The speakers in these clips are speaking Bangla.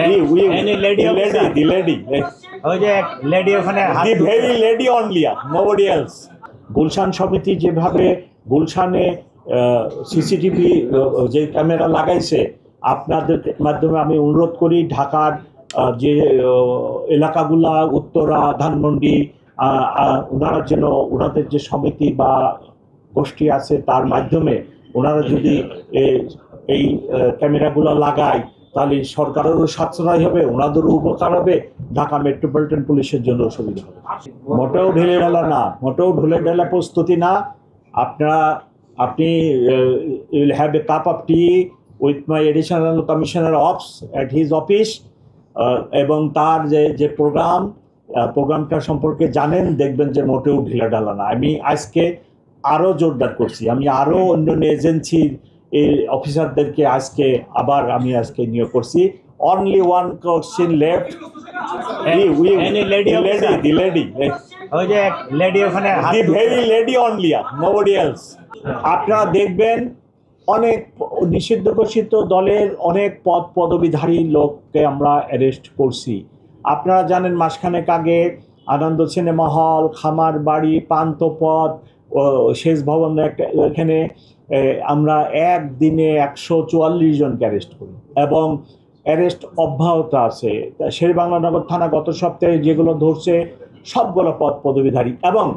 Any lady officer? The lady. ওই যে লেডি ওখানে হাত The very lady only, nobody else. Gulshan সমিতি যেভাবে গুলশানে সিসিটিভি যে ক্যামেরা লাগাইছে, আপনাদের মাধ্যমে আমি অনুরোধ করি ঢাকার যে এলাকাগুলা উত্তরা ধানমন্ডি ওনারা যেন ওনাদের যে সমিতি বা গোষ্ঠী আছে তার মাধ্যমে ওনারা যদি এই ক্যামেরাগুলো লাগায় তাহলে সরকারেরও সাশ্রয় হবে, ওনাদেরও উপকার হবে, ঢাকা মেট্রোপলিটন পুলিশের জন্য সুবিধা হবে। মোটেও ঢেলে ঢালা না, মোটেও ঢেলে ঢালা প্রস্তুতি না। আপনি will have a cup of tea with my additional commissioner offs at his office, এবং তার যে প্রোগ্রামটা সম্পর্কে জানেন, দেখবেন যে মোটেও ঢিলা ঢালা না। আমি আজকে আরও জোরদার করছি, আমি আরও অন্যান্য এজেন্সির এই অফিসারদেরকে আমি আজকে নিয়োগ করছি। Only one question left, Any lady officer? the lady. ওই যে লেডি ওখানে হাত The very lady only, nobody else. আপনারা দেখবেন অনেক নিষিদ্ধ ঘোষিত দলের অনেক পদবিধারী লোককে আমরা অ্যারেস্ট করছি। আপনারা জানেন মাসখানেক আগে আনন্দ সিনেমা হল, খামার বাড়ি, পান্থপথ, শেষ ভবন এখানে আমরা একদিনে 144 জনকে অ্যারেস্ট করি এবং অ্যারেস্ট অব্যাহত আছে। শেরেবাংলা থানা গত সপ্তাহে যেগুলো ধরছে সবগুলো পদবিধারী। এবং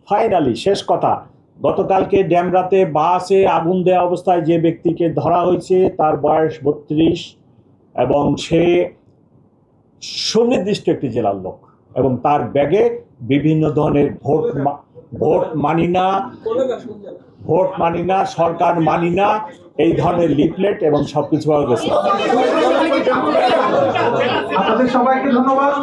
ফাইনালি শেষ কথা, গতকালকে ড্যামরাতে বাসে আগুন দেওয়া অবস্থায় যে ব্যক্তিকে ধরা হয়েছে তার বয়স 32 এবং সে সুনির্দিষ্ট একটি জেলার লোক, এবং তার ব্যাগে বিভিন্ন ধরনের ভোট মানি না, সরকার মানি না, এই ধরনের লিফলেট এবং সবকিছু পাওয়া গেছে। আপনাদের সবাইকে ধন্যবাদ।